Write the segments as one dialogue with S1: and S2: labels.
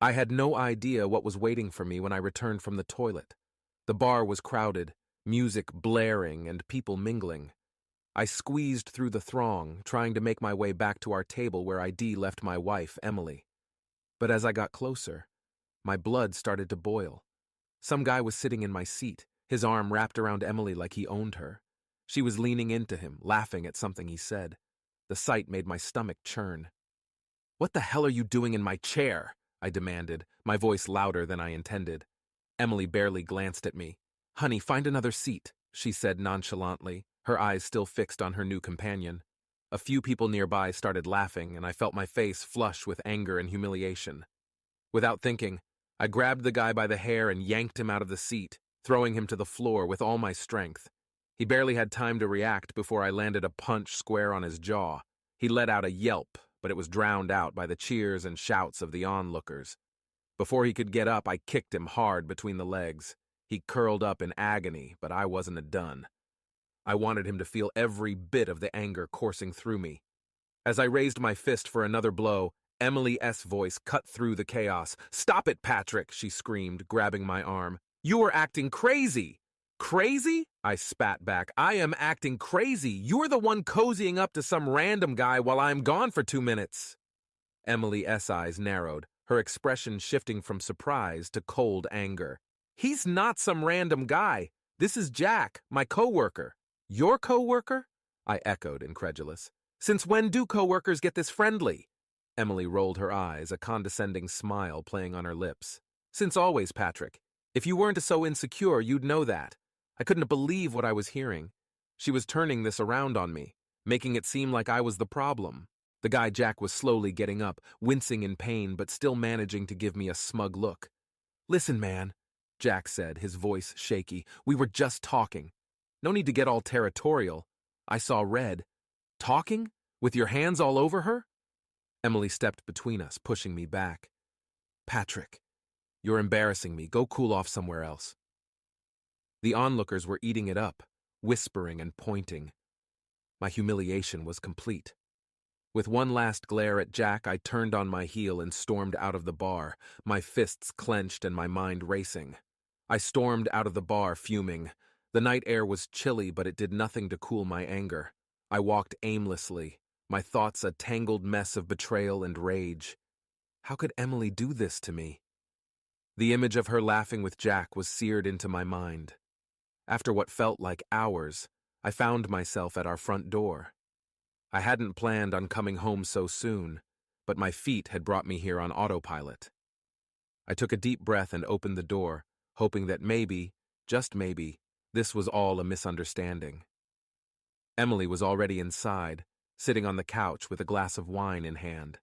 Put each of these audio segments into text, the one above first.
S1: I had no idea what was waiting for me when I returned from the toilet. The bar was crowded, music blaring and people mingling. I squeezed through the throng, trying to make my way back to our table where ID left my wife, Emily. But as I got closer, my blood started to boil. Some guy was sitting in my seat, his arm wrapped around Emily like he owned her. She was leaning into him, laughing at something he said. The sight made my stomach churn. "What the hell are you doing in my chair?" I demanded, my voice louder than I intended. Emily barely glanced at me. "Honey, find another seat," she said nonchalantly, her eyes still fixed on her new companion. A few people nearby started laughing, and I felt my face flush with anger and humiliation. Without thinking, I grabbed the guy by the hair and yanked him out of the seat, throwing him to the floor with all my strength. He barely had time to react before I landed a punch square on his jaw. He let out a yelp, but it was drowned out by the cheers and shouts of the onlookers. Before he could get up, I kicked him hard between the legs. He curled up in agony, but I wasn't done. I wanted him to feel every bit of the anger coursing through me. As I raised my fist for another blow, Emily's voice cut through the chaos. "Stop it, Patrick," she screamed, grabbing my arm. "You are acting crazy." "Crazy?" I spat back. "I am acting crazy. You're the one cozying up to some random guy while I'm gone for 2 minutes. Emily's eyes narrowed, her expression shifting from surprise to cold anger. "He's not some random guy. This is Jack, my coworker." "Your coworker?" I echoed, incredulous. "Since when do coworkers get this friendly?" Emily rolled her eyes, a condescending smile playing on her lips. "Since always, Patrick. If you weren't so insecure, you'd know that." I couldn't believe what I was hearing. She was turning this around on me, making it seem like I was the problem. The guy Jack was slowly getting up, wincing in pain but still managing to give me a smug look. "Listen, man," Jack said, his voice shaky. "We were just talking. No need to get all territorial. I saw red. Talking? With your hands all over her?" Emily stepped between us, pushing me back. "Patrick, you're embarrassing me. Go cool off somewhere else." The onlookers were eating it up, whispering and pointing. My humiliation was complete. With one last glare at Jack, I turned on my heel and stormed out of the bar, my fists clenched and my mind racing. I stormed out of the bar, fuming. The night air was chilly, but it did nothing to cool my anger. I walked aimlessly, my thoughts a tangled mess of betrayal and rage. How could Emily do this to me? The image of her laughing with Jack was seared into my mind. After what felt like hours, I found myself at our front door. I hadn't planned on coming home so soon, but my feet had brought me here on autopilot. I took a deep breath and opened the door, hoping that maybe, just maybe, this was all a misunderstanding. Emily was already inside, sitting on the couch with a glass of wine in hand.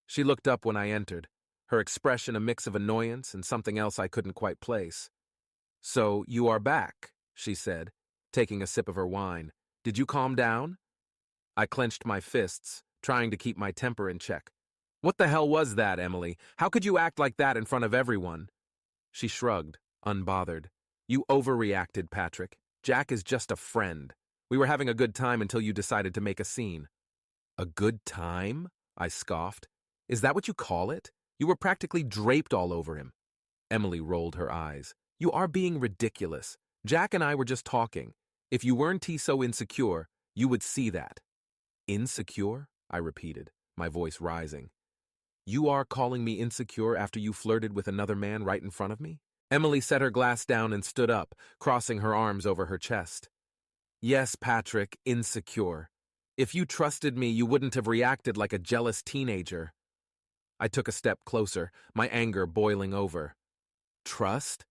S1: She looked up when I entered, her expression a mix of annoyance and something else I couldn't quite place. "So, you are back," she said, taking a sip of her wine. "Did you calm down?" I clenched my fists, trying to keep my temper in check. "What the hell was that, Emily? How could you act like that in front of everyone?" She shrugged, unbothered. "You overreacted, Patrick. Jack is just a friend. We were having a good time until you decided to make a scene." "A good time?" I scoffed. "Is that what you call it? You were practically draped all over him." Emily rolled her eyes. "You are being ridiculous. Jack and I were just talking. If you weren't so insecure, you would see that." "Insecure?" I repeated, my voice rising. "You are calling me insecure after you flirted with another man right in front of me?" Emily set her glass down and stood up, crossing her arms over her chest. "Yes, Patrick, insecure. If you trusted me, you wouldn't have reacted like a jealous teenager." I took a step closer, my anger boiling over. "Trust?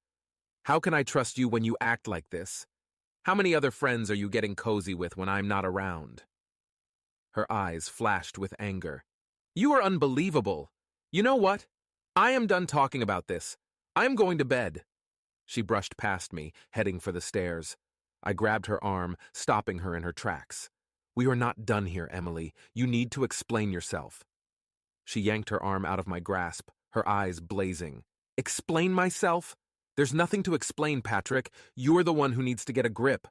S1: How can I trust you when you act like this? How many other friends are you getting cozy with when I'm not around?" Her eyes flashed with anger. "You are unbelievable. You know what? I am done talking about this. I am going to bed." She brushed past me, heading for the stairs. I grabbed her arm, stopping her in her tracks. "We are not done here, Emily. You need to explain yourself." She yanked her arm out of my grasp, her eyes blazing. "Explain myself? There's nothing to explain, Patrick. You're the one who needs to get a grip."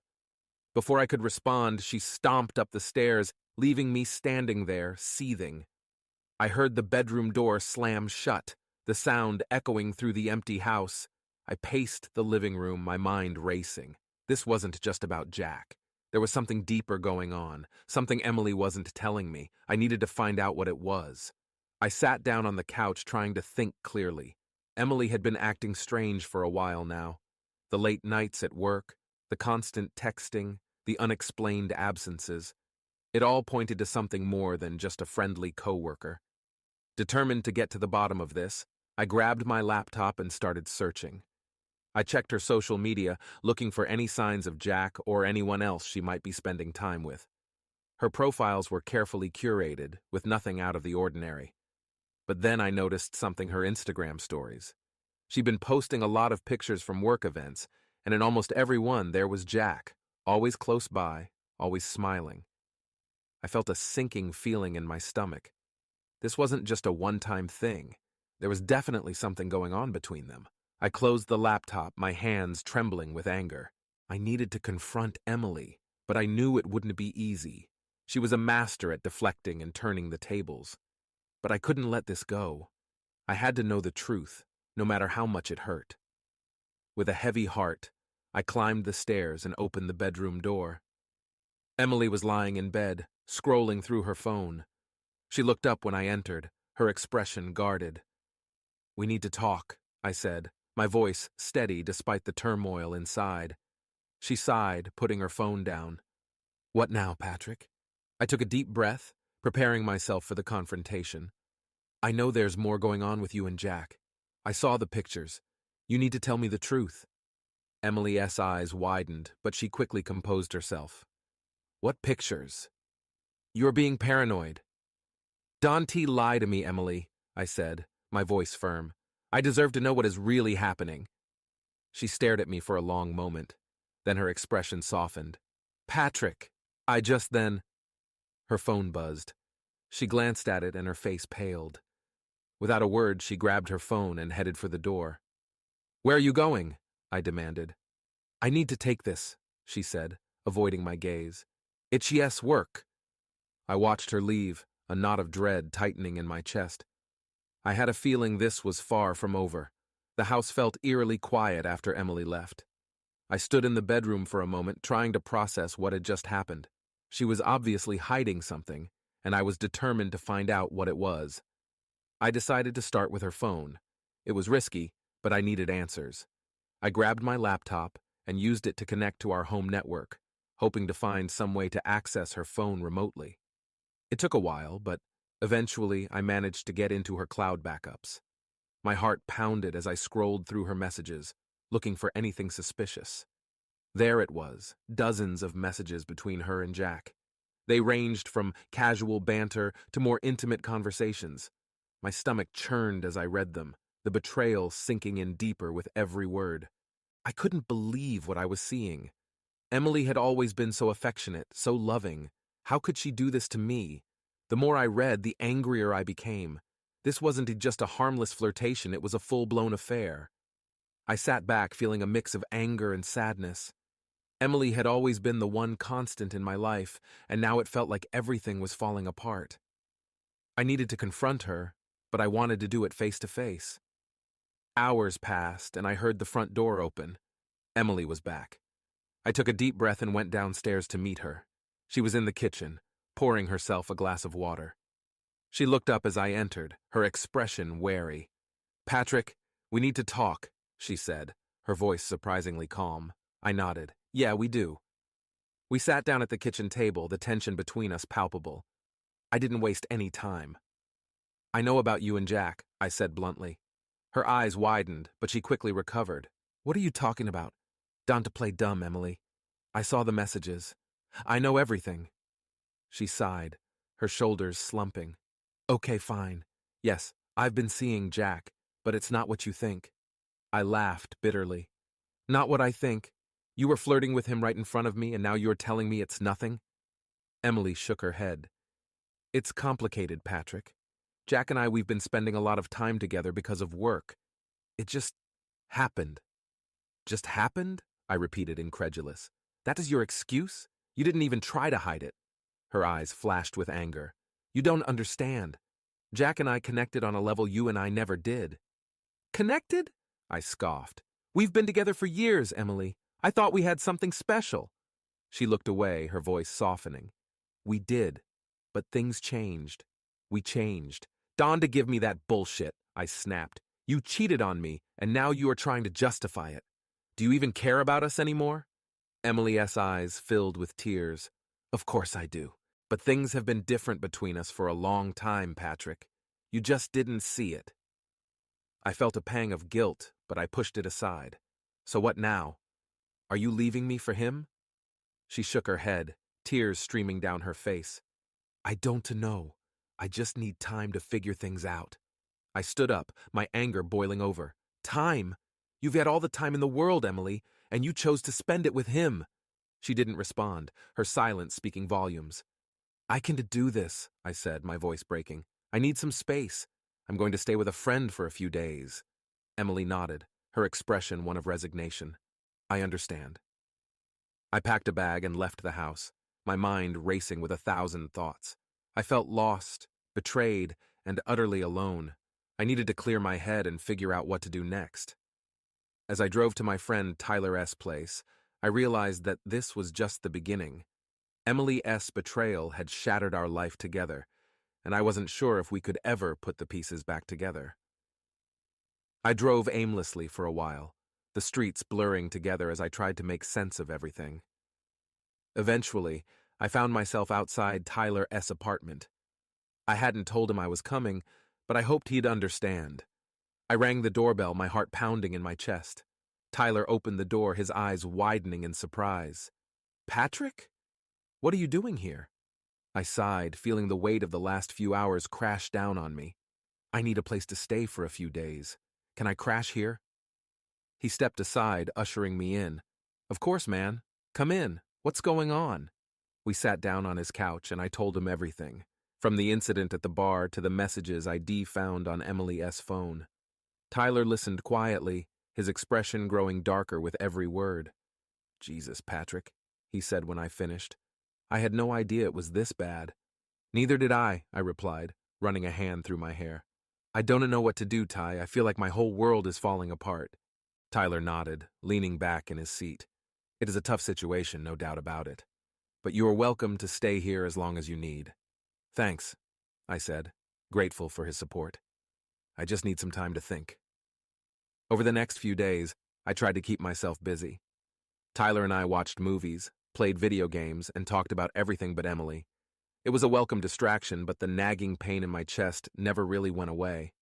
S1: Before I could respond, she stomped up the stairs, leaving me standing there, seething. I heard the bedroom door slam shut, the sound echoing through the empty house. I paced the living room, my mind racing. This wasn't just about Jack. There was something deeper going on, something Emily wasn't telling me. I needed to find out what it was. I sat down on the couch trying to think clearly. Emily had been acting strange for a while now. The late nights at work, the constant texting, the unexplained absences. It all pointed to something more than just a friendly coworker. Determined to get to the bottom of this, I grabbed my laptop and started searching. I checked her social media, looking for any signs of Jack or anyone else she might be spending time with. Her profiles were carefully curated, with nothing out of the ordinary. But then I noticed something: her Instagram stories. She'd been posting a lot of pictures from work events, and in almost every one there was Jack, always close by, always smiling. I felt a sinking feeling in my stomach. This wasn't just a one-time thing. There was definitely something going on between them. I closed the laptop, my hands trembling with anger. I needed to confront Emily, but I knew it wouldn't be easy. She was a master at deflecting and turning the tables. But I couldn't let this go. I had to know the truth, no matter how much it hurt. With a heavy heart, I climbed the stairs and opened the bedroom door. Emily was lying in bed, scrolling through her phone. She looked up when I entered, her expression guarded. "We need to talk," I said, my voice steady despite the turmoil inside. She sighed, putting her phone down. "What now, Patrick?" I took a deep breath, preparing myself for the confrontation. "I know there's more going on with you and Jack. I saw the pictures. You need to tell me the truth." Emily's eyes widened, but she quickly composed herself. "What pictures?" "You're being paranoid." "Don't lie to me, Emily," I said, my voice firm. "I deserve to know what is really happening." She stared at me for a long moment. Then her expression softened. "Patrick, I just then—" Her phone buzzed. She glanced at it and her face paled. Without a word, she grabbed her phone and headed for the door. "Where are you going?" I demanded. "I need to take this," she said, avoiding my gaze. "It's yes work." I watched her leave, a knot of dread tightening in my chest. I had a feeling this was far from over. The house felt eerily quiet after Emily left. I stood in the bedroom for a moment, trying to process what had just happened. She was obviously hiding something, and I was determined to find out what it was. I decided to start with her phone. It was risky, but I needed answers. I grabbed my laptop and used it to connect to our home network, hoping to find some way to access her phone remotely. It took a while, but eventually I managed to get into her cloud backups. My heart pounded as I scrolled through her messages, looking for anything suspicious. There it was, dozens of messages between her and Jack. They ranged from casual banter to more intimate conversations. My stomach churned as I read them, the betrayal sinking in deeper with every word. I couldn't believe what I was seeing. Emily had always been so affectionate, so loving. How could she do this to me? The more I read, the angrier I became. This wasn't just a harmless flirtation, it was a full-blown affair. I sat back, feeling a mix of anger and sadness. Emily had always been the one constant in my life, and now it felt like everything was falling apart. I needed to confront her, but I wanted to do it face to face. Hours passed, and I heard the front door open. Emily was back. I took a deep breath and went downstairs to meet her. She was in the kitchen, pouring herself a glass of water. She looked up as I entered, her expression wary. "Patrick, we need to talk," she said, her voice surprisingly calm. I nodded. "Yeah, we do." We sat down at the kitchen table, the tension between us palpable. I didn't waste any time. "I know about you and Jack," I said bluntly. Her eyes widened, but she quickly recovered. "What are you talking about?" "Don't play dumb, Emily. I saw the messages. I know everything." She sighed, her shoulders slumping. "Okay, fine. Yes, I've been seeing Jack, but it's not what you think." I laughed bitterly. "Not what I think? You were flirting with him right in front of me, and now you're telling me it's nothing?" Emily shook her head. "It's complicated, Patrick. Jack and we've been spending a lot of time together because of work. It just happened." "Just happened?" I repeated, incredulous. "That is your excuse? You didn't even try to hide it." Her eyes flashed with anger. "You don't understand. Jack and I connected on a level you and I never did. Connected? I scoffed. We've been together for years, Emily. I thought we had something special. She looked away, her voice softening. We did, but things changed. We changed. Dawn to give me that bullshit, I snapped. You cheated on me, and now you are trying to justify it. Do you even care about us anymore? Emily's eyes filled with tears. Of course I do. But things have been different between us for a long time, Patrick. You just didn't see it. I felt a pang of guilt, but I pushed it aside. So what now? Are you leaving me for him? She shook her head, tears streaming down her face. I don't know. I just need time to figure things out. I stood up, my anger boiling over. Time? You've had all the time in the world, Emily, and you chose to spend it with him. She didn't respond, her silence speaking volumes. I can do this, I said, my voice breaking. I need some space. I'm going to stay with a friend for a few days. Emily nodded, her expression one of resignation. I understand. I packed a bag and left the house, my mind racing with 1,000 thoughts. I felt lost, betrayed, and utterly alone. I needed to clear my head and figure out what to do next. As I drove to my friend Tyler's place, I realized that this was just the beginning. Emily's betrayal had shattered our life together, and I wasn't sure if we could ever put the pieces back together. I drove aimlessly for a while, the streets blurring together as I tried to make sense of everything. Eventually, I found myself outside Tyler's apartment. I hadn't told him I was coming, but I hoped he'd understand. I rang the doorbell, my heart pounding in my chest. Tyler opened the door, his eyes widening in surprise. Patrick? What are you doing here? I sighed, feeling the weight of the last few hours crash down on me. I need a place to stay for a few days. Can I crash here? He stepped aside, ushering me in. Of course, man. Come in. What's going on? We sat down on his couch and I told him everything, from the incident at the bar to the messages I found on Emily's phone. Tyler listened quietly, his expression growing darker with every word. Jesus, Patrick, he said when I finished. I had no idea it was this bad. Neither did I replied, running a hand through my hair. I don't know what to do, Ty. I feel like my whole world is falling apart. Tyler nodded, leaning back in his seat. It is a tough situation, no doubt about it. But you are welcome to stay here as long as you need. Thanks, I said, grateful for his support. I just need some time to think. Over the next few days, I tried to keep myself busy. Tyler and I watched movies, played video games, and talked about everything but Emily. It was a welcome distraction, but the nagging pain in my chest never really went away.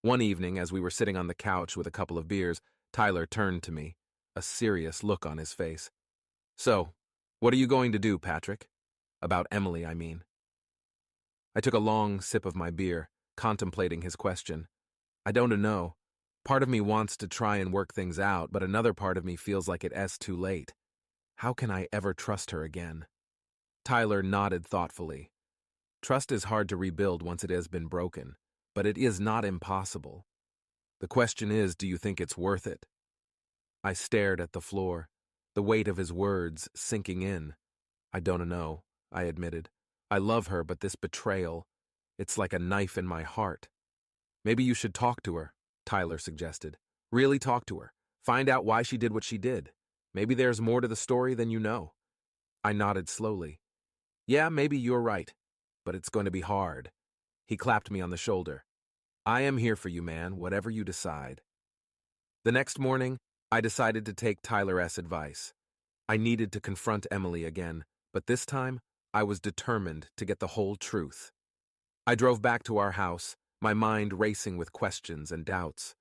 S1: One evening, as we were sitting on the couch with a couple of beers, Tyler turned to me, a serious look on his face. So, what are you going to do, Patrick? About Emily, I mean. I took a long sip of my beer, contemplating his question. I don't know. Part of me wants to try and work things out, but another part of me feels like it's too late. How can I ever trust her again? Tyler nodded thoughtfully. Trust is hard to rebuild once it has been broken, but it is not impossible. The question is, do you think it's worth it? I stared at the floor, the weight of his words sinking in. I don't know, I admitted. I love her, but this betrayal, it's like a knife in my heart. Maybe you should talk to her, Tyler suggested. Really talk to her. Find out why she did what she did. Maybe there's more to the story than you know. I nodded slowly. Yeah, maybe you're right, but it's going to be hard. He clapped me on the shoulder. I am here for you, man, whatever you decide. The next morning, I decided to take Tyler's advice. I needed to confront Emily again, but this time, I was determined to get the whole truth. I drove back to our house, my mind racing with questions and doubts.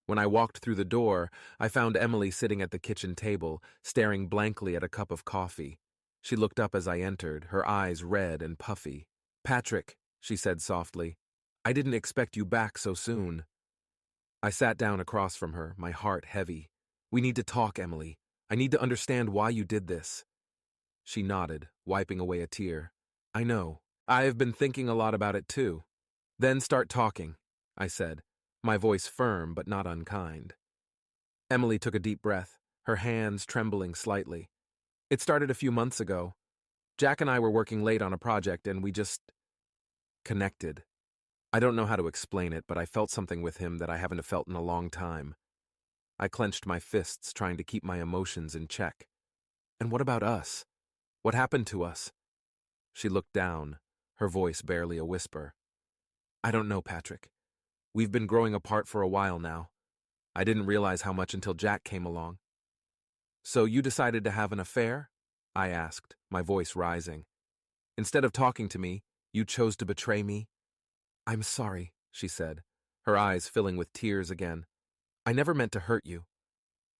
S1: When I walked through the door, I found Emily sitting at the kitchen table, staring blankly at a cup of coffee. She looked up as I entered, her eyes red and puffy. Patrick, she said softly, I didn't expect you back so soon. I sat down across from her, my heart heavy. We need to talk, Emily. I need to understand why you did this. She nodded, wiping away a tear. I know. I have been thinking a lot about it too. Then start talking, I said, my voice firm but not unkind. Emily took a deep breath, her hands trembling slightly. It started a few months ago. Jack and I were working late on a project and we just connected. I don't know how to explain it, but I felt something with him that I haven't felt in a long time. I clenched my fists, trying to keep my emotions in check. And what about us? What happened to us? She looked down, her voice barely a whisper. I don't know, Patrick. We've been growing apart for a while now. I didn't realize how much until Jack came along. So you decided to have an affair? I asked, my voice rising. Instead of talking to me, you chose to betray me? I'm sorry, she said, her eyes filling with tears again. I never meant to hurt you.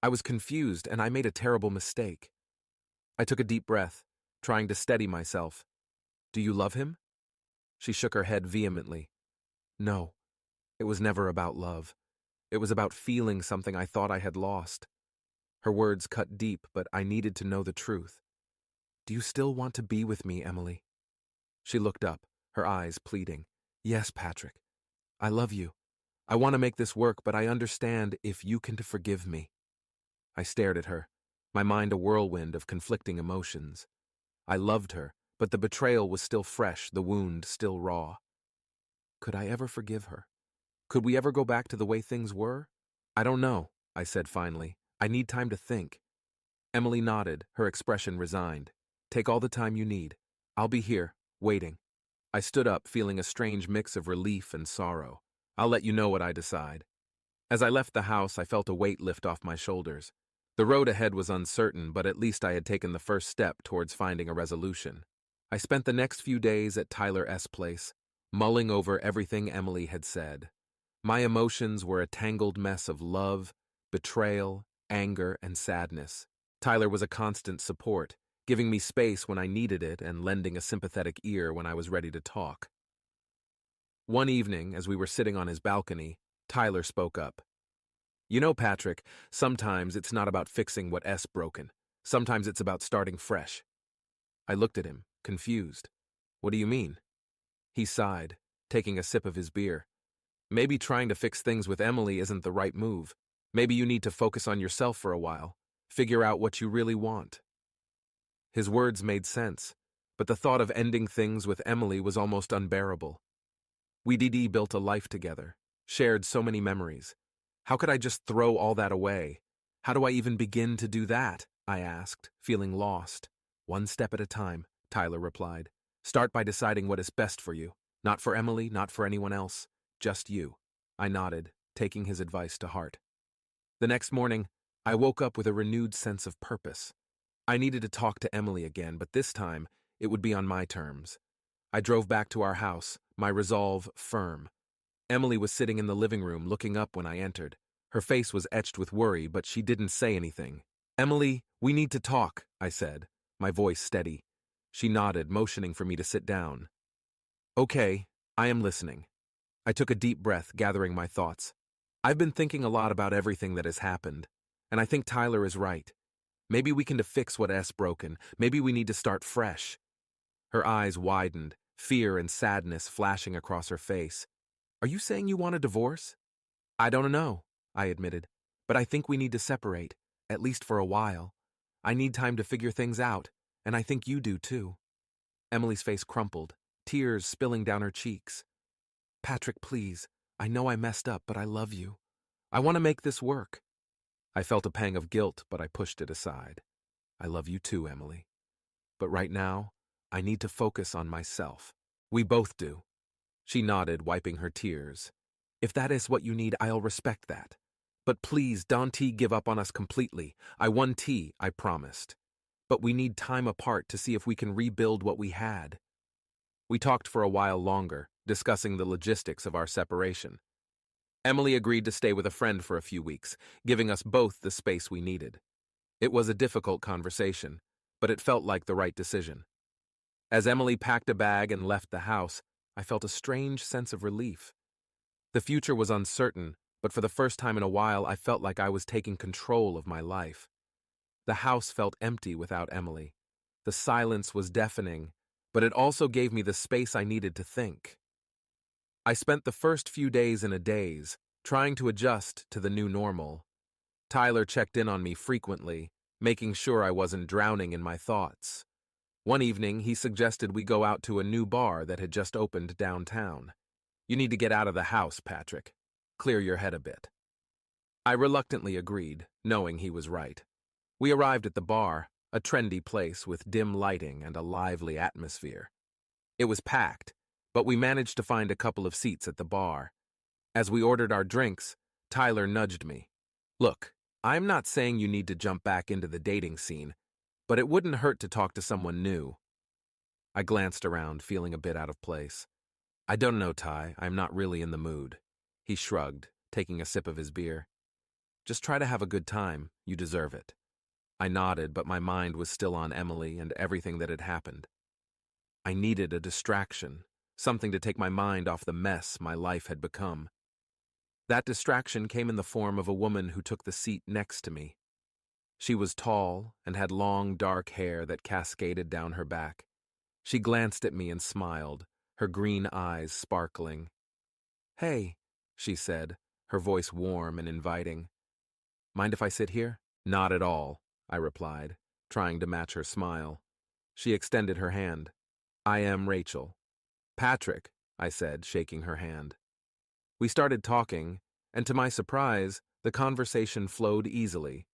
S1: I was confused and I made a terrible mistake. I took a deep breath, trying to steady myself. Do you love him? She shook her head vehemently. No, it was never about love. It was about feeling something I thought I had lost. Her words cut deep, but I needed to know the truth. Do you still want to be with me, Emily? She looked up, her eyes pleading. Yes, Patrick. I love you. I want to make this work, but I understand if you can forgive me. I stared at her, my mind a whirlwind of conflicting emotions. I loved her, but the betrayal was still fresh, the wound still raw. Could I ever forgive her? Could we ever go back to the way things were? I don't know, I said finally. I need time to think. Emily nodded, her expression resigned. Take all the time you need. I'll be here, waiting. I stood up, feeling a strange mix of relief and sorrow. I'll let you know what I decide. As I left the house, I felt a weight lift off my shoulders. The road ahead was uncertain, but at least I had taken the first step towards finding a resolution. I spent the next few days at Tyler S. Place, mulling over everything Emily had said. My emotions were a tangled mess of love, betrayal, anger, and sadness. Tyler was a constant support, giving me space when I needed it and lending a sympathetic ear when I was ready to talk. One evening, as we were sitting on his balcony, Tyler spoke up. You know, Patrick, sometimes it's not about fixing what S broken. Sometimes it's about starting fresh. I looked at him, confused. What do you mean? He sighed, taking a sip of his beer. Maybe trying to fix things with Emily isn't the right move. Maybe you need to focus on yourself for a while. Figure out what you really want. His words made sense, but the thought of ending things with Emily was almost unbearable. We built a life together, shared so many memories. How could I just throw all that away? How do I even begin to do that? I asked, feeling lost. One step at a time, Tyler replied. Start by deciding what is best for you. Not for Emily, not for anyone else. Just you. I nodded, taking his advice to heart. The next morning, I woke up with a renewed sense of purpose. I needed to talk to Emily again, but this time, it would be on my terms. I drove back to our house, my resolve firm. Emily was sitting in the living room, looking up when I entered. Her face was etched with worry, but she didn't say anything. Emily, we need to talk, I said, my voice steady. She nodded, motioning for me to sit down. Okay, I am listening. I took a deep breath, gathering my thoughts. I've been thinking a lot about everything that has happened, and I think Tyler is right. Maybe we can fix what S broken. Maybe we need to start fresh. Her eyes widened, fear and sadness flashing across her face. Are you saying you want a divorce? I don't know, I admitted, but I think we need to separate, at least for a while. I need time to figure things out, and I think you do too. Emily's face crumpled, tears spilling down her cheeks. Patrick, please, I know I messed up, but I love you. I want to make this work. I felt a pang of guilt, but I pushed it aside. I love you too, Emily. But right now, I need to focus on myself. We both do. She nodded, wiping her tears. If that is what you need, I'll respect that. But please, don't give up on us completely. I won T, I promised. But we need time apart to see if we can rebuild what we had. We talked for a while longer, discussing the logistics of our separation. Emily agreed to stay with a friend for a few weeks, giving us both the space we needed. It was a difficult conversation, but it felt like the right decision. As Emily packed a bag and left the house, I felt a strange sense of relief. The future was uncertain, but for the first time in a while, I felt like I was taking control of my life. The house felt empty without Emily. The silence was deafening, but it also gave me the space I needed to think. I spent the first few days in a daze, trying to adjust to the new normal. Tyler checked in on me frequently, making sure I wasn't drowning in my thoughts. One evening, he suggested we go out to a new bar that had just opened downtown. You need to get out of the house, Patrick. Clear your head a bit. I reluctantly agreed, knowing he was right. We arrived at the bar, a trendy place with dim lighting and a lively atmosphere. It was packed, but we managed to find a couple of seats at the bar. As we ordered our drinks, Tyler nudged me. Look, I'm not saying you need to jump back into the dating scene, but it wouldn't hurt to talk to someone new. I glanced around, feeling a bit out of place. I don't know, Ty, I'm not really in the mood. He shrugged, taking a sip of his beer. Just try to have a good time, you deserve it. I nodded, but my mind was still on Emily and everything that had happened. I needed a distraction, something to take my mind off the mess my life had become. That distraction came in the form of a woman who took the seat next to me. She was tall and had long, dark hair that cascaded down her back. She glanced at me and smiled, her green eyes sparkling. "Hey," she said, her voice warm and inviting. "Mind if I sit here?" "Not at all," I replied, trying to match her smile. She extended her hand. "I am Rachel." "Patrick," I said, shaking her hand. We started talking, and to my surprise, the conversation flowed easily.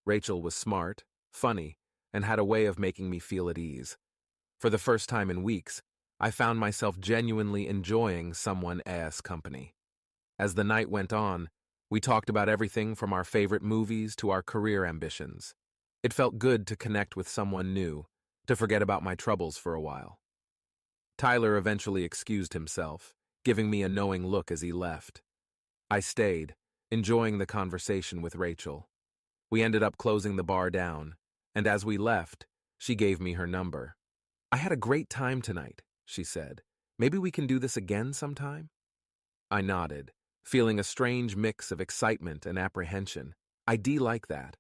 S1: Rachel was smart, funny, and had a way of making me feel at ease. For the first time in weeks, I found myself genuinely enjoying someone's company. As the night went on, we talked about everything from our favorite movies to our career ambitions. It felt good to connect with someone new, to forget about my troubles for a while. Tyler eventually excused himself, giving me a knowing look as he left. I stayed, enjoying the conversation with Rachel. We ended up closing the bar down, and as we left, she gave me her number. "I had a great time tonight," she said. "Maybe we can do this again sometime?" I nodded, feeling a strange mix of excitement and apprehension. I like that.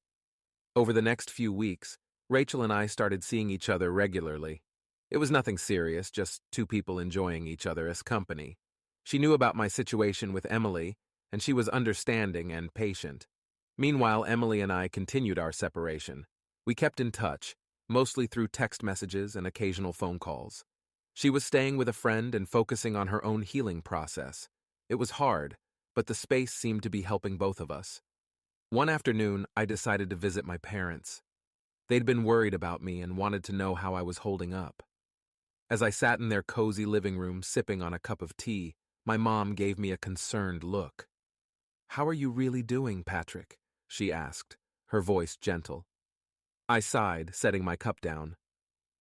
S1: Over the next few weeks, Rachel and I started seeing each other regularly. It was nothing serious, just two people enjoying each other as company. She knew about my situation with Emily, and she was understanding and patient. Meanwhile, Emily and I continued our separation. We kept in touch, mostly through text messages and occasional phone calls. She was staying with a friend and focusing on her own healing process. It was hard, but the space seemed to be helping both of us. One afternoon, I decided to visit my parents. They'd been worried about me and wanted to know how I was holding up. As I sat in their cozy living room sipping on a cup of tea, my mom gave me a concerned look. "How are you really doing, Patrick?" she asked, her voice gentle. I sighed, setting my cup down.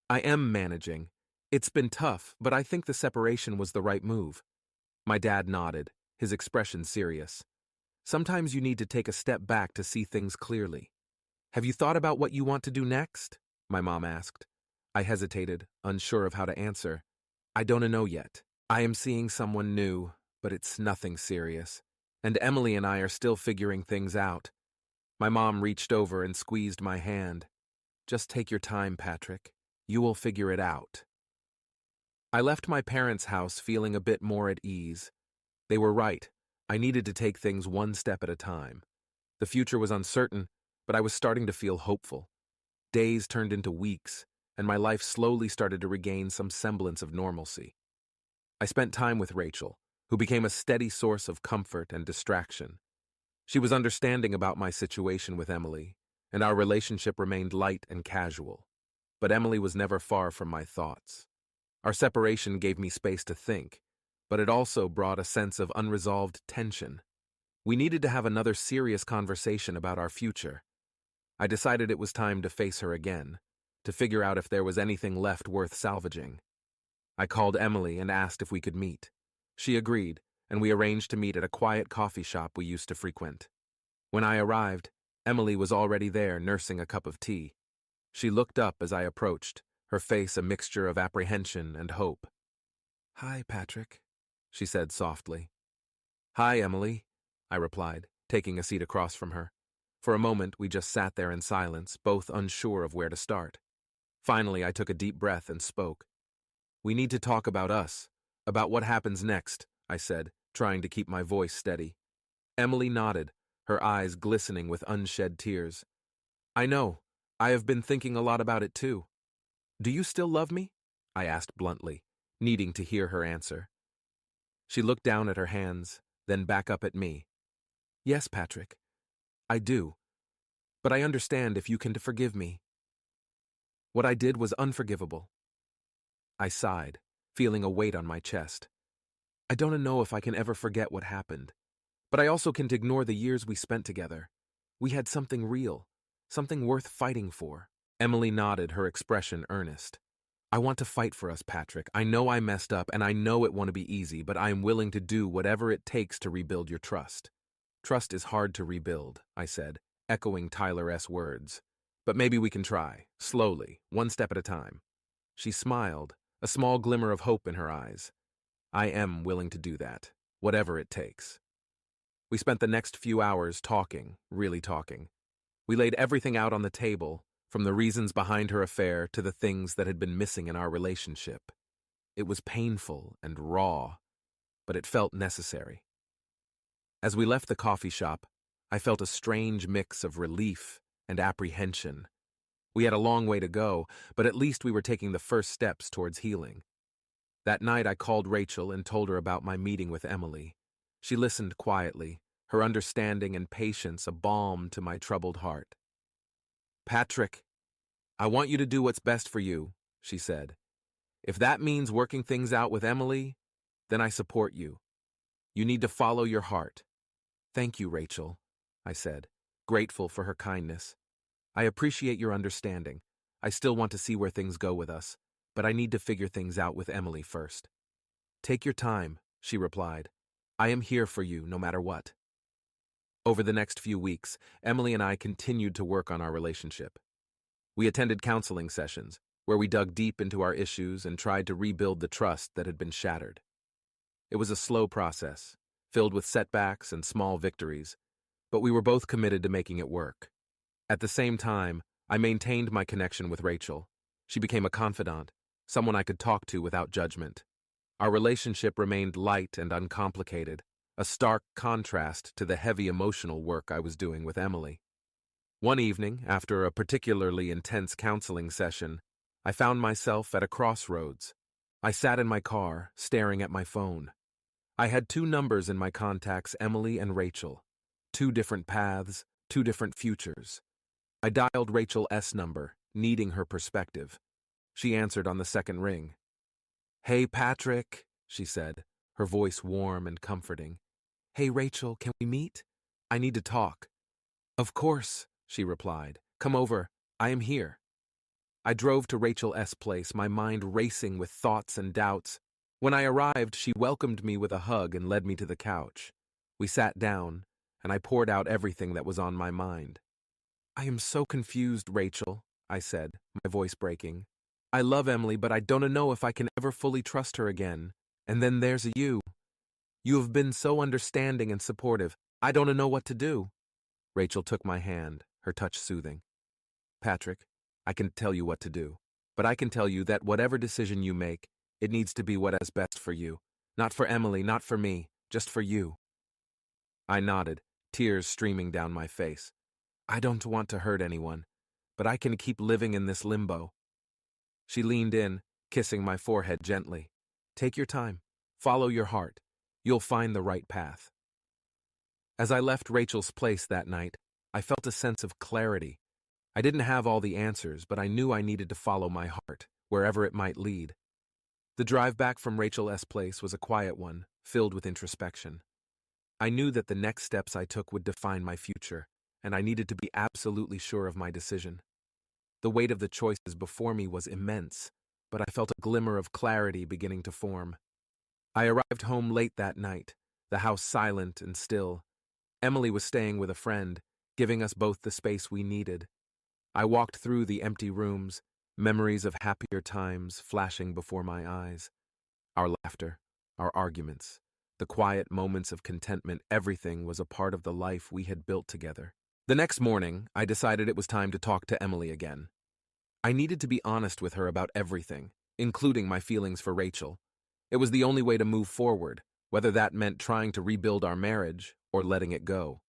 S1: "I am managing. It's been tough, but I think the separation was the right move." My dad nodded, his expression serious. "Sometimes you need to take a step back to see things clearly." "Have you thought about what you want to do next?" my mom asked. I hesitated, unsure of how to answer. "I don't know yet. I am seeing someone new, but it's nothing serious. And Emily and I are still figuring things out." My mom reached over and squeezed my hand. "Just take your time, Patrick. You will figure it out." I left my parents' house feeling a bit more at ease. They were right. I needed to take things one step at a time. The future was uncertain, but I was starting to feel hopeful. Days turned into weeks, and my life slowly started to regain some semblance of normalcy. I spent time with Rachel, who became a steady source of comfort and distraction. She was understanding about my situation with Emily, and our relationship remained light and casual. But Emily was never far from my thoughts. Our separation gave me space to think, but it also brought a sense of unresolved tension. We needed to have another serious conversation about our future. I decided it was time to face her again, to figure out if there was anything left worth salvaging. I called Emily and asked if we could meet. She agreed, and we arranged to meet at a quiet coffee shop we used to frequent. When I arrived, Emily was already there nursing a cup of tea. She looked up as I approached, her face a mixture of apprehension and hope. "Hi, Patrick," she said softly. "Hi, Emily," I replied, taking a seat across from her. For a moment, we just sat there in silence, both unsure of where to start. Finally, I took a deep breath and spoke. "We need to talk about us, about what happens next," I said, trying to keep my voice steady. Emily nodded, her eyes glistening with unshed tears. "I know. I have been thinking a lot about it too." "Do you still love me?" I asked bluntly, needing to hear her answer. She looked down at her hands, then back up at me. Yes, Patrick, I do. But I understand if you can forgive me. What I did was unforgivable. I sighed, feeling a weight on my chest. I don't know if I can ever forget what happened, but I also can't ignore the years we spent together. We had something real, something worth fighting for. Emily nodded, her expression earnest. I want to fight for us, Patrick. I know I messed up, and I know it won't be easy, but I am willing to do whatever it takes to rebuild your trust. Trust is hard to rebuild, I said, echoing Tyler's words. But maybe we can try, slowly, one step at a time. She smiled, a small glimmer of hope in her eyes. I am willing to do that, whatever it takes. We spent the next few hours talking, really talking. We laid everything out on the table, from the reasons behind her affair to the things that had been missing in our relationship. It was painful and raw, but it felt necessary. As we left the coffee shop, I felt a strange mix of relief and apprehension. We had a long way to go, but at least we were taking the first steps towards healing. That night I called Rachel and told her about my meeting with Emily. She listened quietly, her understanding and patience a balm to my troubled heart. Patrick, I want you to do what's best for you, she said. If that means working things out with Emily, then I support you. You need to follow your heart. Thank you, Rachel, I said, grateful for her kindness. I appreciate your understanding. I still want to see where things go with us, but I need to figure things out with Emily first. Take your time, she replied. I am here for you no matter what. Over the next few weeks, Emily and I continued to work on our relationship. We attended counseling sessions, where we dug deep into our issues and tried to rebuild the trust that had been shattered. It was a slow process, filled with setbacks and small victories, but we were both committed to making it work. At the same time, I maintained my connection with Rachel. She became a confidant, someone I could talk to without judgment. Our relationship remained light and uncomplicated, a stark contrast to the heavy emotional work I was doing with Emily. One evening, after a particularly intense counseling session, I found myself at a crossroads. I sat in my car, staring at my phone. I had two numbers in my contacts, Emily and Rachel. Two different paths, two different futures. I dialed Rachel's number, needing her perspective. She answered on the second ring. Hey, Patrick, she said, her voice warm and comforting. Hey, Rachel, can we meet? I need to talk. Of course, she replied. Come over. I am here. I drove to Rachel's place, my mind racing with thoughts and doubts. When I arrived, she welcomed me with a hug and led me to the couch. We sat down, and I poured out everything that was on my mind. I am so confused, Rachel, I said, my voice breaking. I love Emily, but I don't know if I can ever fully trust her again. And then there's you. You have been so understanding and supportive. I don't know what to do. Rachel took my hand, her touch soothing. Patrick, I can tell you what to do, but I can tell you that whatever decision you make, it needs to be what is best for you. Not for Emily, not for me, just for you. I nodded, tears streaming down my face. I don't want to hurt anyone, but I can keep living in this limbo. She leaned in, kissing my forehead gently. Take your time. Follow your heart. You'll find the right path. As I left Rachel's place that night, I felt a sense of clarity. I didn't have all the answers, but I knew I needed to follow my heart, wherever it might lead. The drive back from Rachel's place was a quiet one, filled with introspection. I knew that the next steps I took would define my future, and I needed to be absolutely sure of my decision. The weight of the choices before me was immense, but I felt a glimmer of clarity beginning to form. I arrived home late that night, the house silent and still. Emily was staying with a friend, giving us both the space we needed. I walked through the empty rooms, memories of happier times flashing before my eyes. Our laughter, our arguments, the quiet moments of contentment, everything was a part of the life we had built together. The next morning, I decided it was time to talk to Emily again. I needed to be honest with her about everything, including my feelings for Rachel. It was the only way to move forward, whether that meant trying to rebuild our marriage or letting it go.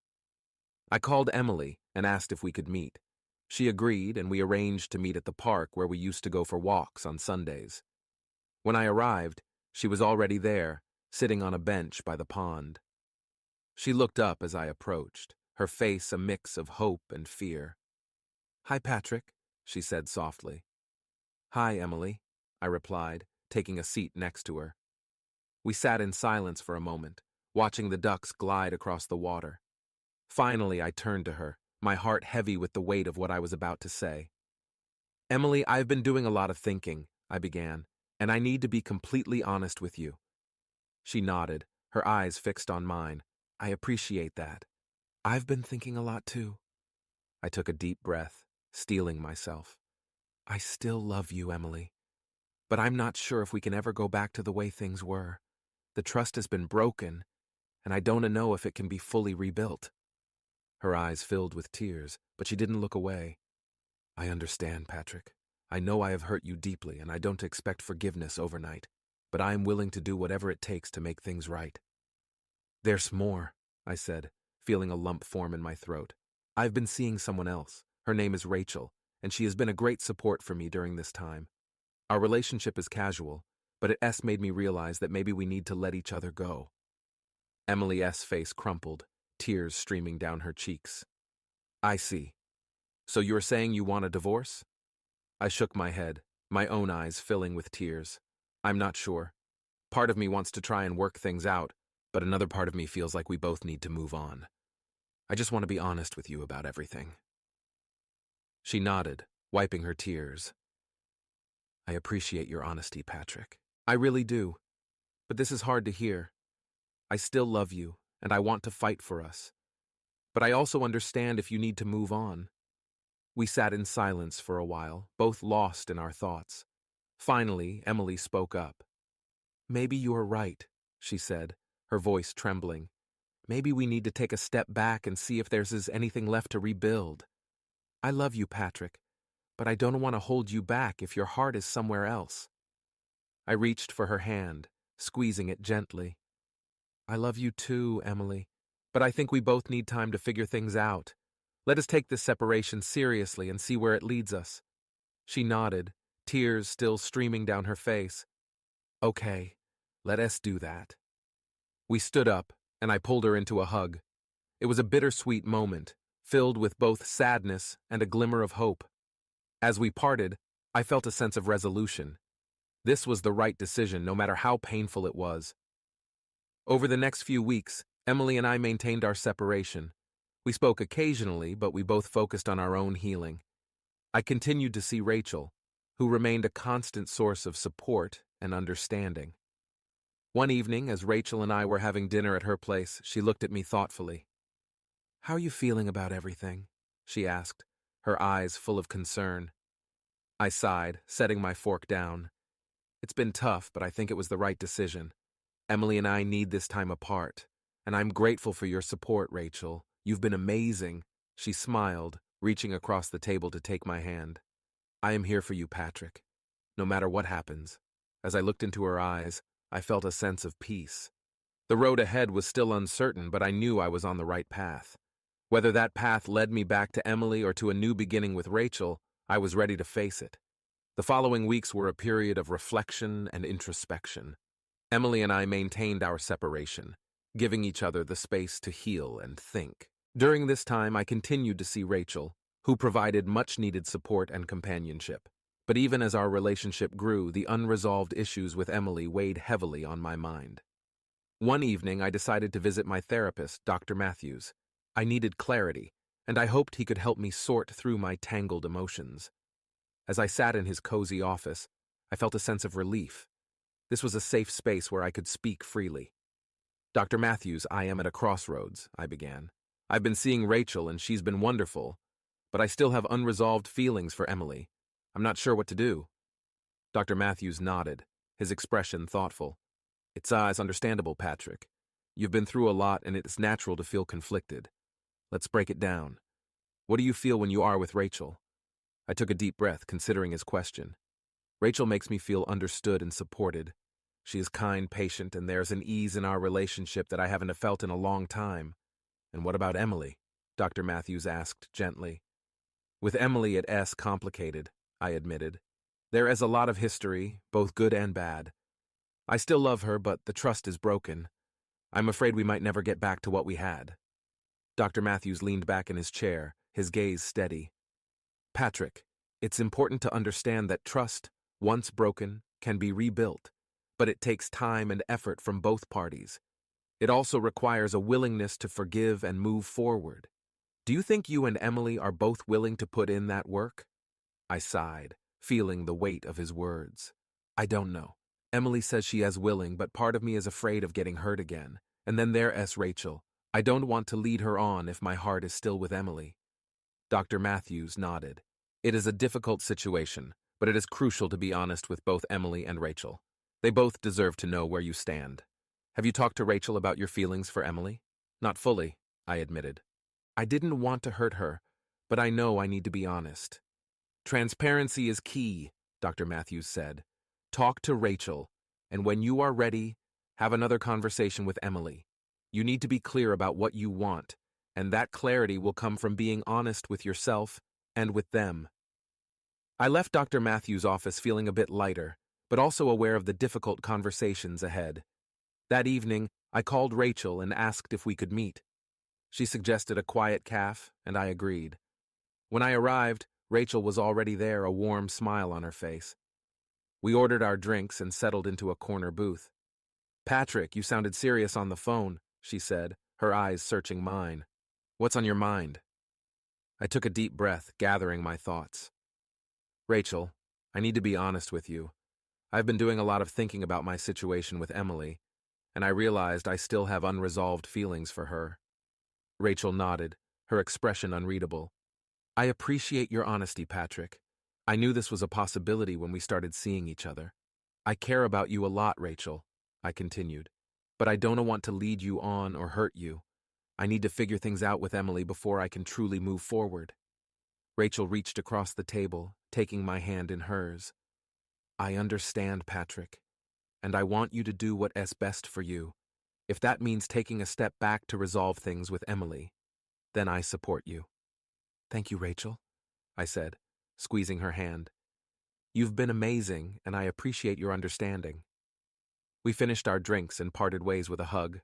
S1: I called Emily and asked if we could meet. She agreed, and we arranged to meet at the park where we used to go for walks on Sundays. When I arrived, she was already there, sitting on a bench by the pond. She looked up as I approached, her face a mix of hope and fear. "Hi, Patrick," she said softly. "Hi, Emily," I replied, taking a seat next to her. We sat in silence for a moment, watching the ducks glide across the water. Finally, I turned to her, my heart heavy with the weight of what I was about to say. "Emily, I've been doing a lot of thinking," I began, "and I need to be completely honest with you." She nodded, her eyes fixed on mine. "I appreciate that. I've been thinking a lot too." I took a deep breath, steeling myself. "I still love you, Emily, but I'm not sure if we can ever go back to the way things were. The trust has been broken, and I don't know if it can be fully rebuilt." Her eyes filled with tears, but she didn't look away. "I understand, Patrick. I know I have hurt you deeply, and I don't expect forgiveness overnight, but I am willing to do whatever it takes to make things right." "There's more," I said, feeling a lump form in my throat. "I've been seeing someone else. Her name is Rachel, and she has been a great support for me during this time. Our relationship is casual, but it made me realize that maybe we need to let each other go." Emily's face crumpled, tears streaming down her cheeks. "I see. So you're saying you want a divorce?" I shook my head, my own eyes filling with tears. "I'm not sure. Part of me wants to try and work things out, but another part of me feels like we both need to move on. I just want to be honest with you about everything." She nodded, wiping her tears. "I appreciate your honesty, Patrick. I really do. But this is hard to hear. I still love you, and I want to fight for us. But I also understand if you need to move on." We sat in silence for a while, both lost in our thoughts. Finally, Emily spoke up. "Maybe you are right," she said, her voice trembling. "Maybe we need to take a step back and see if there's anything left to rebuild. I love you, Patrick, but I don't want to hold you back if your heart is somewhere else." I reached for her hand, squeezing it gently. "I love you too, Emily, but I think we both need time to figure things out. Let us take this separation seriously and see where it leads us." She nodded, tears still streaming down her face. "Okay, let us do that." We stood up, and I pulled her into a hug. It was a bittersweet moment, filled with both sadness and a glimmer of hope. As we parted, I felt a sense of resolution. This was the right decision, no matter how painful it was. Over the next few weeks, Emily and I maintained our separation. We spoke occasionally, but we both focused on our own healing. I continued to see Rachel, who remained a constant source of support and understanding. One evening, as Rachel and I were having dinner at her place, she looked at me thoughtfully. "How are you feeling about everything?" she asked, her eyes full of concern. I sighed, setting my fork down. "It's been tough, but I think it was the right decision. Emily and I need this time apart, and I'm grateful for your support, Rachel. You've been amazing." She smiled, reaching across the table to take my hand. "I am here for you, Patrick, no matter what happens." As I looked into her eyes, I felt a sense of peace. The road ahead was still uncertain, but I knew I was on the right path. Whether that path led me back to Emily or to a new beginning with Rachel, I was ready to face it. The following weeks were a period of reflection and introspection. Emily and I maintained our separation, giving each other the space to heal and think. During this time, I continued to see Rachel, who provided much-needed support and companionship. But even as our relationship grew, the unresolved issues with Emily weighed heavily on my mind. One evening, I decided to visit my therapist, Dr. Matthews. I needed clarity, and I hoped he could help me sort through my tangled emotions. As I sat in his cozy office, I felt a sense of relief. This was a safe space where I could speak freely. "Dr. Matthews, I am at a crossroads," I began. "I've been seeing Rachel, and she's been wonderful, but I still have unresolved feelings for Emily. I'm not sure what to do." Dr. Matthews nodded, his expression thoughtful. It's understandable, Patrick. You've been through a lot, and it's natural to feel conflicted. Let's break it down. What do you feel when you are with Rachel?" I took a deep breath, considering his question. "Rachel makes me feel understood and supported. She is kind, patient, and there's an ease in our relationship that I haven't felt in a long time." "And what about Emily?" Dr. Matthews asked gently. "With Emily, it's complicated," I admitted. "There is a lot of history, both good and bad. I still love her, but the trust is broken. I'm afraid we might never get back to what we had. Dr. Matthews leaned back in his chair, his gaze steady. Patrick, it's important to understand that trust, once broken, can be rebuilt, but it takes time and effort from both parties. It also requires a willingness to forgive and move forward. Do you think you and Emily are both willing to put in that work? I sighed, feeling the weight of his words. I don't know. Emily says she is willing, but part of me is afraid of getting hurt again. And then there's Rachel. I don't want to lead her on if my heart is still with Emily. Dr. Matthews nodded. It is a difficult situation, but it is crucial to be honest with both Emily and Rachel. They both deserve to know where you stand. Have you talked to Rachel about your feelings for Emily? Not fully, I admitted. I didn't want to hurt her, but I know I need to be honest. Transparency is key, Dr. Matthews said. Talk to Rachel, and when you are ready, have another conversation with Emily. You need to be clear about what you want, and that clarity will come from being honest with yourself and with them. I left Dr. Matthews' office feeling a bit lighter, but also aware of the difficult conversations ahead. That evening, I called Rachel and asked if we could meet. She suggested a quiet cafe, and I agreed. When I arrived, Rachel was already there, a warm smile on her face. We ordered our drinks and settled into a corner booth. Patrick, you sounded serious on the phone, she said, her eyes searching mine. What's on your mind? I took a deep breath, gathering my thoughts. Rachel, I need to be honest with you. I've been doing a lot of thinking about my situation with Emily, and I realized I still have unresolved feelings for her. Rachel nodded, her expression unreadable. I appreciate your honesty, Patrick. I knew this was a possibility when we started seeing each other. I care about you a lot, Rachel, I continued, but I don't want to lead you on or hurt you. I need to figure things out with Emily before I can truly move forward. Rachel reached across the table, taking my hand in hers. I understand, Patrick, and I want you to do what is best for you. If that means taking a step back to resolve things with Emily, then I support you. Thank you, Rachel, I said, squeezing her hand. You've been amazing, and I appreciate your understanding. We finished our drinks and parted ways with a hug.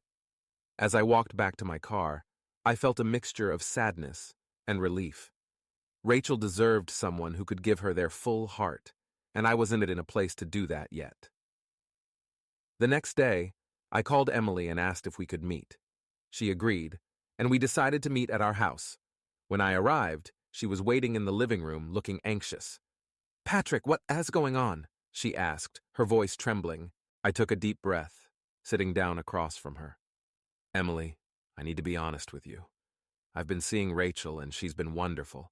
S1: As I walked back to my car, I felt a mixture of sadness and relief. Rachel deserved someone who could give her their full heart, and I wasn't in a place to do that yet. The next day, I called Emily and asked if we could meet. She agreed, and we decided to meet at our house. When I arrived, she was waiting in the living room, looking anxious. Patrick, what is going on? She asked, her voice trembling. I took a deep breath, sitting down across from her. Emily, I need to be honest with you. I've been seeing Rachel, and she's been wonderful,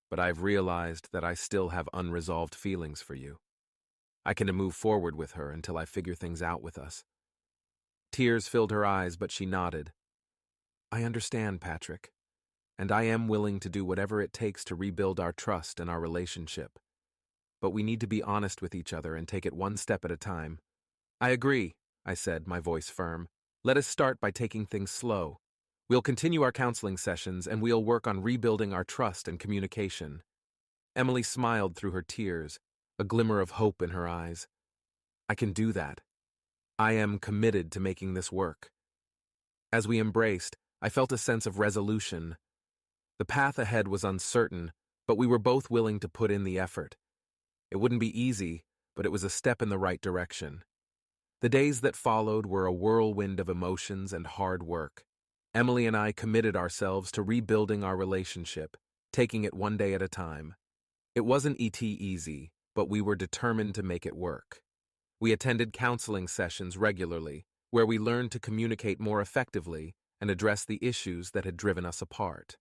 S1: but I've realized that I still have unresolved feelings for you. I can't move forward with her until I figure things out with us. Tears filled her eyes, but she nodded. I understand, Patrick, and I am willing to do whatever it takes to rebuild our trust and our relationship. But we need to be honest with each other and take it one step at a time. I agree, I said, my voice firm. Let us start by taking things slow. We'll continue our counseling sessions, and we'll work on rebuilding our trust and communication. Emily smiled through her tears, a glimmer of hope in her eyes. I can do that. I am committed to making this work. As we embraced, I felt a sense of resolution. The path ahead was uncertain, but we were both willing to put in the effort. It wouldn't be easy, but it was a step in the right direction. The days that followed were a whirlwind of emotions and hard work. Emily and I committed ourselves to rebuilding our relationship, taking it one day at a time. It wasn't easy, but we were determined to make it work. We attended counseling sessions regularly, where we learned to communicate more effectively and address the issues that had driven us apart.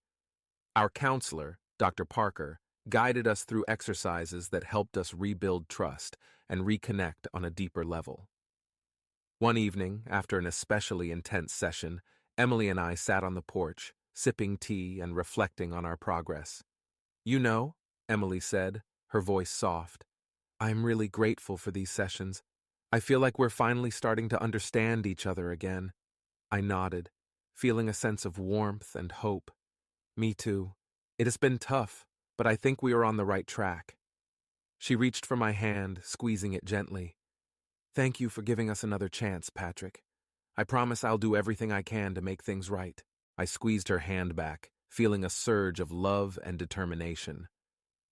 S1: Our counselor, Dr. Parker, guided us through exercises that helped us rebuild trust and reconnect on a deeper level. One evening, after an especially intense session, Emily and I sat on the porch, sipping tea and reflecting on our progress. You know, Emily said, her voice soft, I'm really grateful for these sessions. I feel like we're finally starting to understand each other again. I nodded, feeling a sense of warmth and hope. Me too. It has been tough, but I think we are on the right track. She reached for my hand, squeezing it gently. Thank you for giving us another chance, Patrick. I promise I'll do everything I can to make things right. I squeezed her hand back, feeling a surge of love and determination.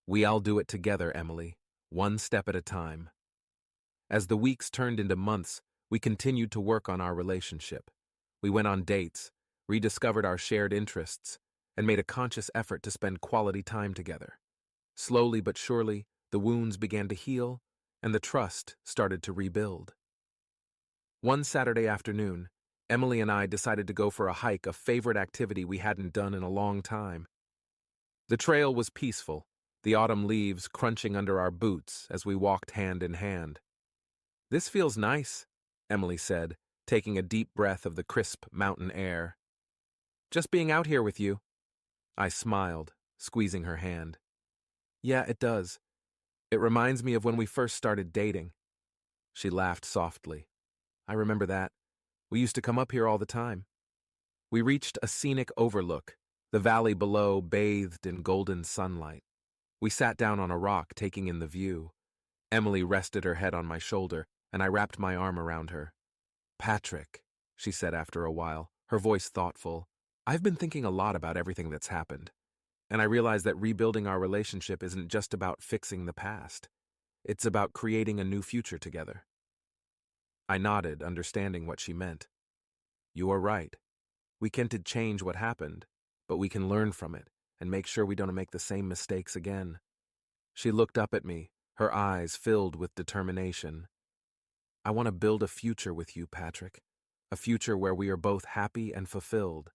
S1: We'll do it together, Emily, one step at a time. As the weeks turned into months, we continued to work on our relationship. We went on dates, rediscovered our shared interests, and made a conscious effort to spend quality time together. Slowly but surely, the wounds began to heal, and the trust started to rebuild. One Saturday afternoon, Emily and I decided to go for a hike, a favorite activity we hadn't done in a long time. The trail was peaceful, the autumn leaves crunching under our boots as we walked hand in hand. "This feels nice," Emily said, taking a deep breath of the crisp mountain air. "Just being out here with you." I smiled, squeezing her hand. "Yeah, it does. It reminds me of when we first started dating." She laughed softly. "I remember that. We used to come up here all the time." We reached a scenic overlook, the valley below bathed in golden sunlight. We sat down on a rock, taking in the view. Emily rested her head on my shoulder, and I wrapped my arm around her. "Patrick," she said after a while, her voice thoughtful, "I've been thinking a lot about everything that's happened, and I realize that rebuilding our relationship isn't just about fixing the past. It's about creating a new future together." I nodded, understanding what she meant. "You are right. We can't change what happened, but we can learn from it and make sure we don't make the same mistakes again." She looked up at me, her eyes filled with determination. "I want to build a future with you, Patrick. A future where we are both happy and fulfilled."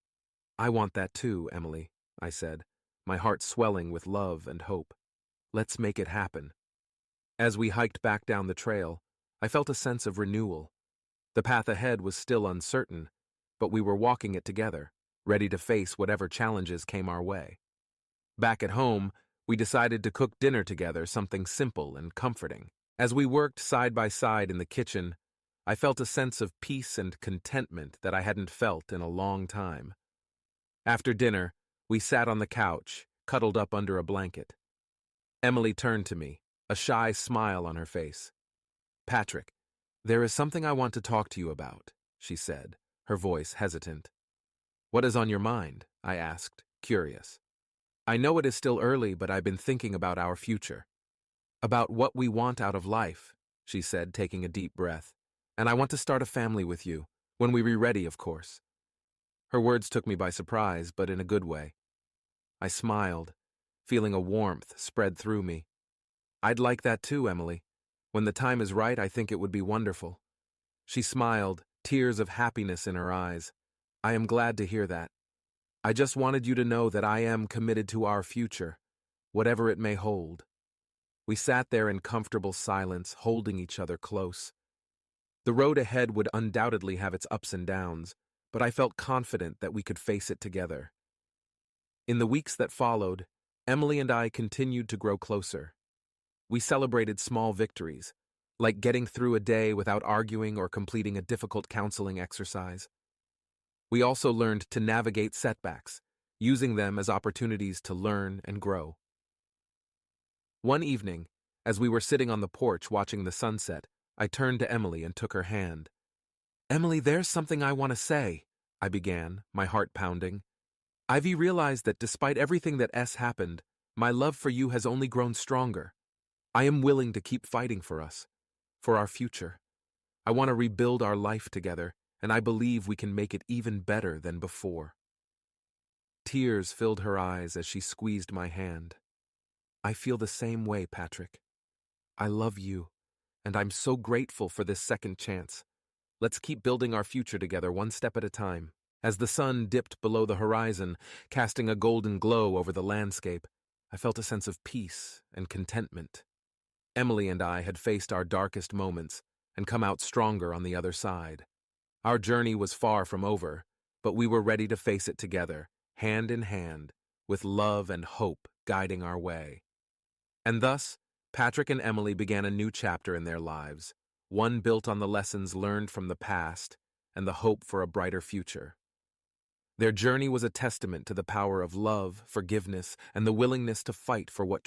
S1: "I want that too, Emily," I said, my heart swelling with love and hope. "Let's make it happen." As we hiked back down the trail, I felt a sense of renewal. The path ahead was still uncertain, but we were walking it together, ready to face whatever challenges came our way. Back at home, we decided to cook dinner together, something simple and comforting. As we worked side by side in the kitchen, I felt a sense of peace and contentment that I hadn't felt in a long time. After dinner, we sat on the couch, cuddled up under a blanket. Emily turned to me, a shy smile on her face. "Patrick, there is something I want to talk to you about," she said, her voice hesitant. "What is on your mind?" I asked, curious. "I know it is still early, but I've been thinking about our future. About what we want out of life," she said, taking a deep breath. "And I want to start a family with you, when we're ready, of course." Her words took me by surprise, but in a good way. I smiled, feeling a warmth spread through me. "I'd like that too, Emily. When the time is right, I think it would be wonderful." She smiled, tears of happiness in her eyes. "I am glad to hear that. I just wanted you to know that I am committed to our future, whatever it may hold." We sat there in comfortable silence, holding each other close. The road ahead would undoubtedly have its ups and downs, but I felt confident that we could face it together. In the weeks that followed, Emily and I continued to grow closer. We celebrated small victories, like getting through a day without arguing or completing a difficult counseling exercise. We also learned to navigate setbacks, using them as opportunities to learn and grow. One evening, as we were sitting on the porch watching the sunset, I turned to Emily and took her hand. "Emily, there's something I want to say," I began, my heart pounding. "I've realized that despite everything that happened, my love for you has only grown stronger. I am willing to keep fighting for us, for our future. I want to rebuild our life together, and I believe we can make it even better than before." Tears filled her eyes as she squeezed my hand. "I feel the same way, Patrick. I love you, and I'm so grateful for this second chance. Let's keep building our future together one step at a time." As the sun dipped below the horizon, casting a golden glow over the landscape, I felt a sense of peace and contentment. Emily and I had faced our darkest moments and come out stronger on the other side. Our journey was far from over, but we were ready to face it together, hand in hand, with love and hope guiding our way. And thus, Patrick and Emily began a new chapter in their lives, one built on the lessons learned from the past and the hope for a brighter future. Their journey was a testament to the power of love, forgiveness, and the willingness to fight for what